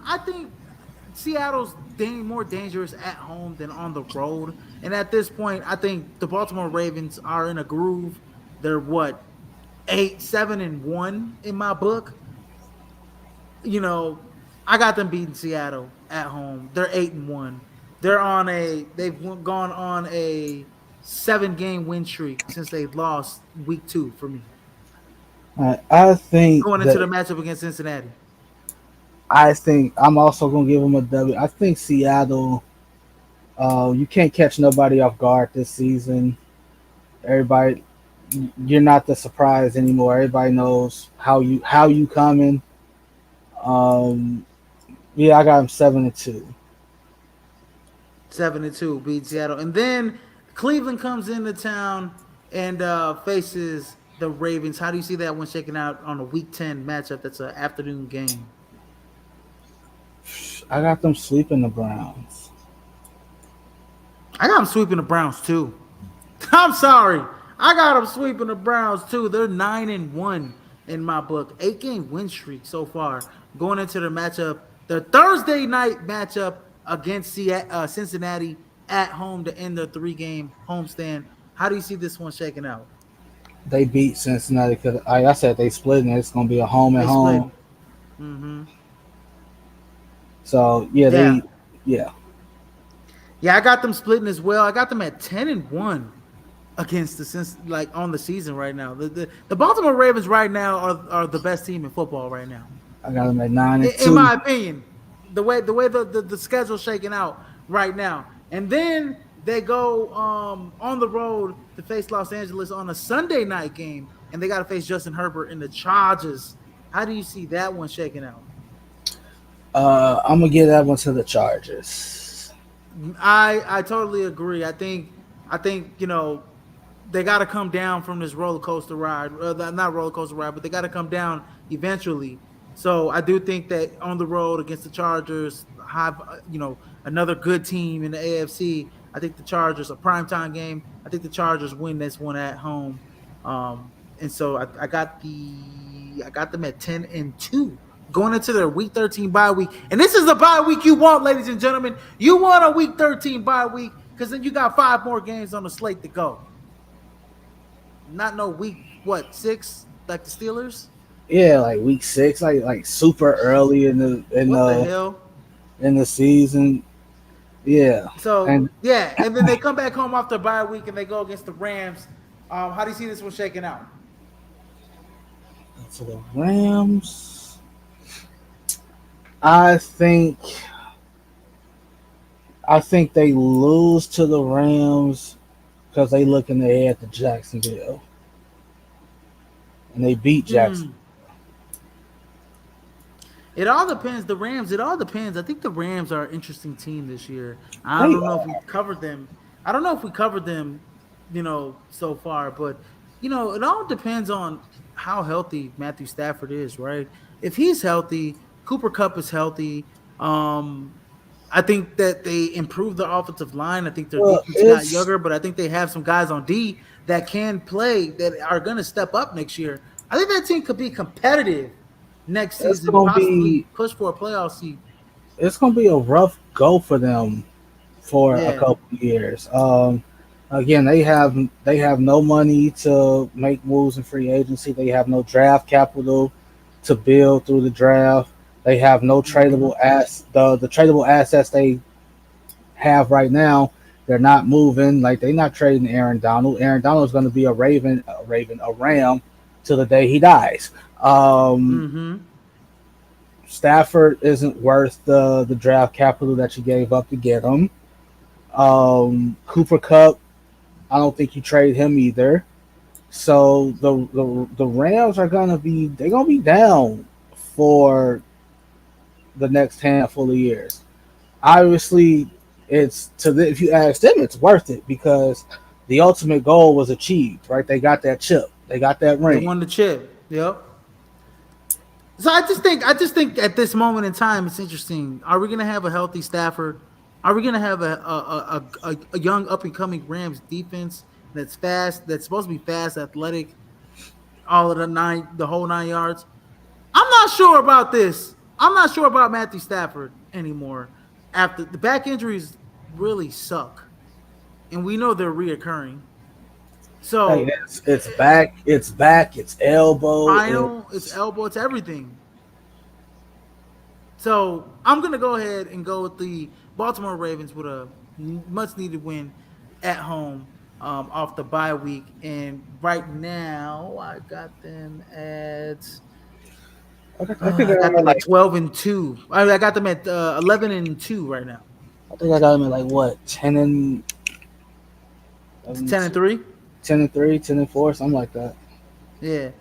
I think Seattle's more dangerous at home than on the road. And at this point, I think the Baltimore Ravens are in a groove. They're what 7-1 in my book. You know, I got them beating Seattle at home. They're 8-1. They've gone on a 7-game win streak since they lost week 2 for me. I think Going into the that matchup against Cincinnati. I think I'm also gonna give them a W. I think Seattle. You can't catch nobody off guard this season. Everybody, you're not the surprise anymore. Everybody knows how you coming. Um, yeah, I got them 7-2. 7-2 beat Seattle. And then Cleveland comes into town and faces the Ravens. How do you see that one shaking out on a week 10 matchup that's an afternoon game? I got them sweeping the Browns. I got them sweeping the Browns too. I'm sorry. I got them sweeping the Browns too. They're 9-1 in my book. 8-game win streak so far. Going into the matchup, the Thursday night matchup against Cincinnati at home to end their 3-game homestand. How do you see this one shaking out? They beat Cincinnati because, like I said, they split and it's gonna be a home and They split. home. Mm-hmm. So yeah, Yeah. yeah. Yeah, I got them splitting as well. I got them at 10-1 against like on the season right now. The Baltimore Ravens right now are the best team in football right now. I got them at nine and In two. my opinion, the schedule's shaking out right now. And then they go on the road to face Los Angeles on a Sunday night game, and they got to face Justin Herbert in the Chargers. How do you see that one shaking out? I'm gonna give that one to the Chargers. I totally agree. I think they got to come down from this roller coaster ride. Not roller coaster ride, but they got to come down eventually. So I do think that on the road against the Chargers, have another good team in the AFC. I think the Chargers a primetime game. I think the Chargers win this one at home. And so I got them at 10-2 going into their week 13 bye week. And this is the bye week you want, ladies and gentlemen. You want a week 13 bye week because then you got 5 more games on the slate to go. Not no week 6 like the Steelers. Yeah, like week 6, like super early in What the hell? in the season. Yeah, So and yeah, and then they come back home after a bye week and they go against the Rams. How do you see this one shaking out? for the Rams, I think I think they lose to the Rams because they looking ahead to Jacksonville and they beat Jackson. Hmm. It all depends. The Rams. It all depends. I think the Rams are an interesting team this year. I They don't know if we are. covered them. I don't know if we covered them, so far. But it all depends on how healthy Matthew Stafford is, right? If he's healthy, Cooper Cup is healthy. Um, I think that they improved their offensive line. I think their Well, defense got younger, but I think they have some guys on D that can play that are going to step up next year. I think that team could be competitive next it's season, gonna be possibly push for a playoff seed. it's gonna be a rough go for them for a Yeah. couple of years. Again, they have no money to make moves in free agency. They have no draft capital to build through the draft. They have no Hmm. tradable the tradable assets they have right now. They're not moving. Like they're not trading Aaron Donald. Aaron Donald is going to be a Ram till the day he dies. Um, Hmm. Stafford isn't worth the draft capital that you gave up to get him. Cooper Cup, I don't think you trade him either. So the Rams are gonna be down for the next handful of years. Obviously, if you ask them, it's worth it because the ultimate goal was achieved. Right? They got that chip. They got that They ring. won the chip. Yep. So I just think at this moment in time, it's interesting. Are we going to have a healthy Stafford? Are we going to have a young up and coming Rams defense that's fast, that's supposed to be fast, athletic, all of the whole 9 yards? I'm not sure about this. I'm not sure about Matthew Stafford anymore. After the back injuries really suck, and we know they're reoccurring. Hey, So it's back. It's back. It's elbow. spinal, it's It's elbow, it's everything. So I'm gonna go ahead and go with the Baltimore Ravens with a much needed win at home off the bye week. And right now, I think I I got got him at them at like 12-2. I got them at 11-2 right now. I think I got him at like what It's 11 ten and 3. 10-3, 10-4, something like that. Yeah.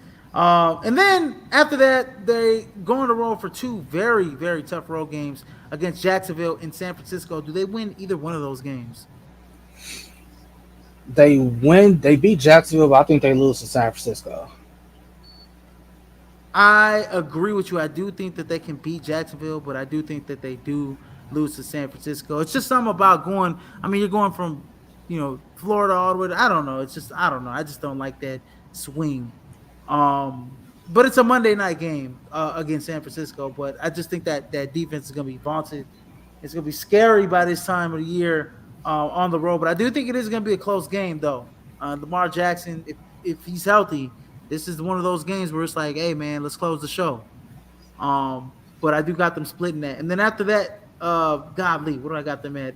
And then after that, they go on the road for two very, very tough road games against Jacksonville and San Francisco. Do they win either one of those games? They win. They beat Jacksonville, but I think they lose to San Francisco. I agree with you. I do think that they can beat Jacksonville, but I do think that they do lose to San Francisco. It's just something about going. I mean, you're going from Florida all the way. I don't know. It's just I don't know. I just don't like that swing. But it's a Monday night game against San Francisco. But I just think that that defense is going to be vaunted. It's going to be scary by this time of the year on the road. But I do think it is going to be a close game, though. Lamar Jackson, if he's healthy, this is one of those games where it's like, hey man, let's close the show. But I do got them splitting that, and then after that, godly, what do I got them at?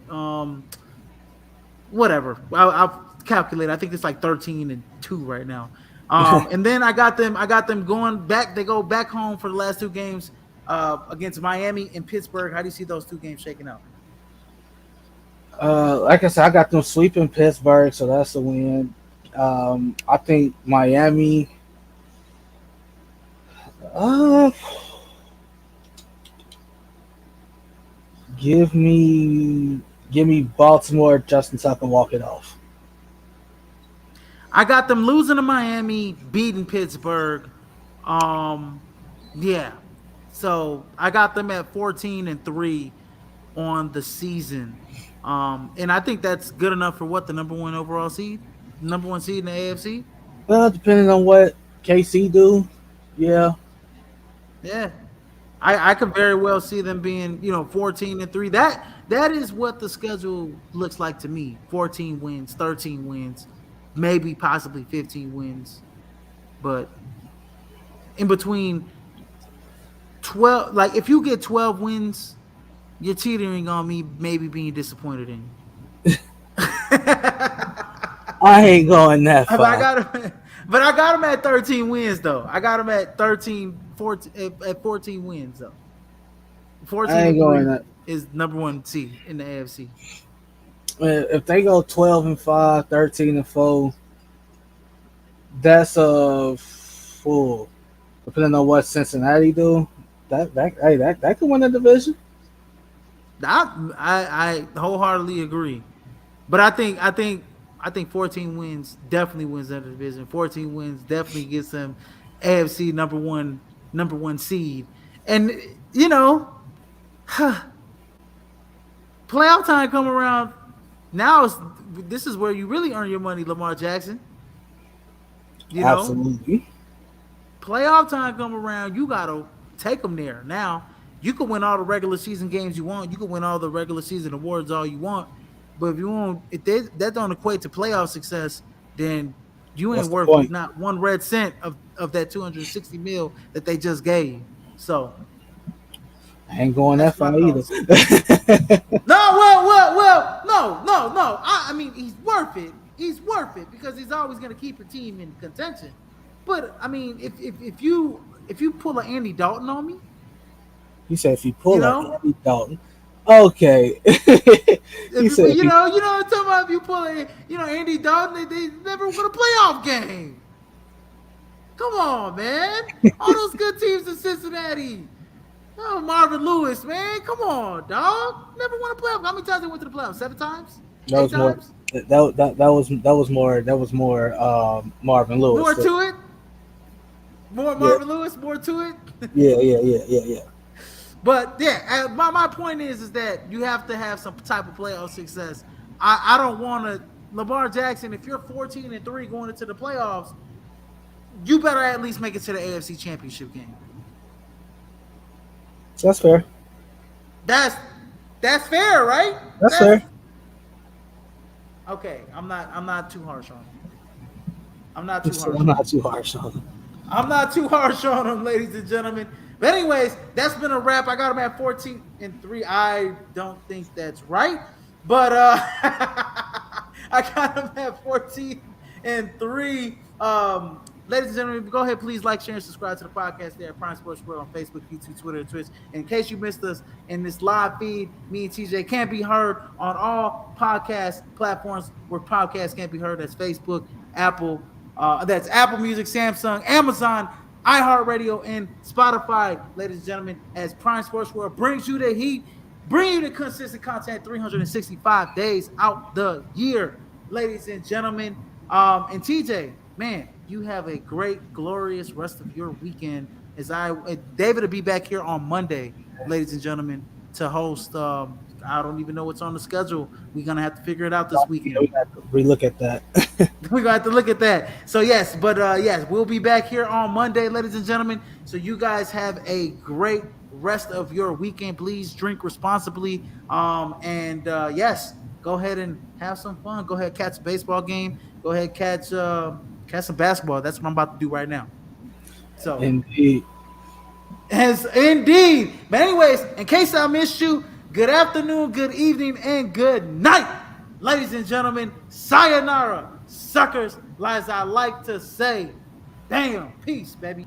Whatever. I'll calculate. I think it's like 13-2 right now. And then I got them going back. They go back home for the last two games against Miami and Pittsburgh. How do you see those two games shaking out? Like I said, I got them sweeping Pittsburgh, so that's a win. I think Miami. Uh, give me, give me Baltimore. Justin Tucker walk it off. I got them losing to Miami, beating Pittsburgh. Um, yeah. So I got them at 14-3 on the season. And I think that's good enough for what the number one overall seed, number one seed in the AFC. Well, depending on what KC do, yeah. Yeah, I could very well see them being 14-3. That is what the schedule looks like to me. 14 wins, 13 wins, maybe possibly 15 wins, but in between 12, like if you get 12 wins you're teetering on me maybe being disappointed in you. I ain't going that But I far. got him. But I got him at 13 wins though. I got him at 13, 14, at 14 wins though. I 14 ain't and going 3 that. is number one seed in the AFC. If they go 12-5, 13-4, that's a full. Depending on what Cincinnati do, that could win the division. I wholeheartedly agree. But I think 14 wins definitely wins that division. 14 wins definitely gets them AFC number one seed. And you know, playoff time come around. Now this is where you really earn your money, Lamar Jackson. You know, Absolutely. playoff time come around, you gotta take them there. Now you can win all the regular season games you want. You can win all the regular season awards all you want. But if you want, that don't equate to playoff success, then you What's ain't the worth point? not one red cent of that 260 mil that they just gave you. So I ain't going that that's my far either. thoughts. No, no. I mean, he's worth it. He's worth it because he's always going to keep a team in contention. But I mean, if you pull an Andy Dalton on me, He said if you you pull a know, Andy Dalton, okay. if He you said if you you know what I'm talking about. If you pull a Andy Dalton, they never won a playoff game. Come on, man. All those good teams in Cincinnati. Oh, Marvin Lewis, man. Come on, dog. Never won a playoff. How many times they went to the playoffs? 7 times? that Eight was more times? that was more Marvin Lewis. More to it? More Yeah, Marvin Lewis? More to it? yeah. But yeah, my point is that you have to have some type of playoff success. I don't want to Lamar Jackson. If you're 14-3 going into the playoffs, you better at least make it to the AFC Championship game. That's fair. That's that's fair, right? That's That's fair. okay. I'm not too harsh on him. I'm not He too said harsh I'm on not him. too harsh on him. I'm not too harsh on him, ladies and gentlemen. But anyways, that's been a wrap. I got him at 14-3. I don't think that's right, but I got him at 14-3. Ladies and gentlemen, go ahead, please like, share, and subscribe to the podcast there at Prime Sports World on Facebook, YouTube, Twitter, and Twitch. In case you missed us in this live feed, me and TJ can be heard on all podcast platforms where podcasts can be heard. That's Facebook, Apple, that's Apple Music, Samsung, Amazon, iHeartRadio, and Spotify, ladies and gentlemen, as Prime Sports World brings you the heat, bring you the consistent content 365 days out the year, ladies and gentlemen. And TJ, man, you have a great, glorious rest of your weekend. David will be back here on Monday, ladies and gentlemen, to host. I don't even know what's on the schedule. We're gonna have to figure it out this Yeah, we weekend. got to relook at that. We're gonna have to look at that. So yes, but yes, we'll be back here on Monday, ladies and gentlemen. So you guys have a great rest of your weekend. Please drink responsibly. And yes, go ahead and have some fun. Go ahead, catch a baseball game. Go ahead, catch some basketball. That's what I'm about to do right now. So Indeed. as indeed. But anyways, in case I missed you, good afternoon, good evening, and good night, ladies and gentlemen. Sayonara, suckers, as I like to say. Damn, peace, baby.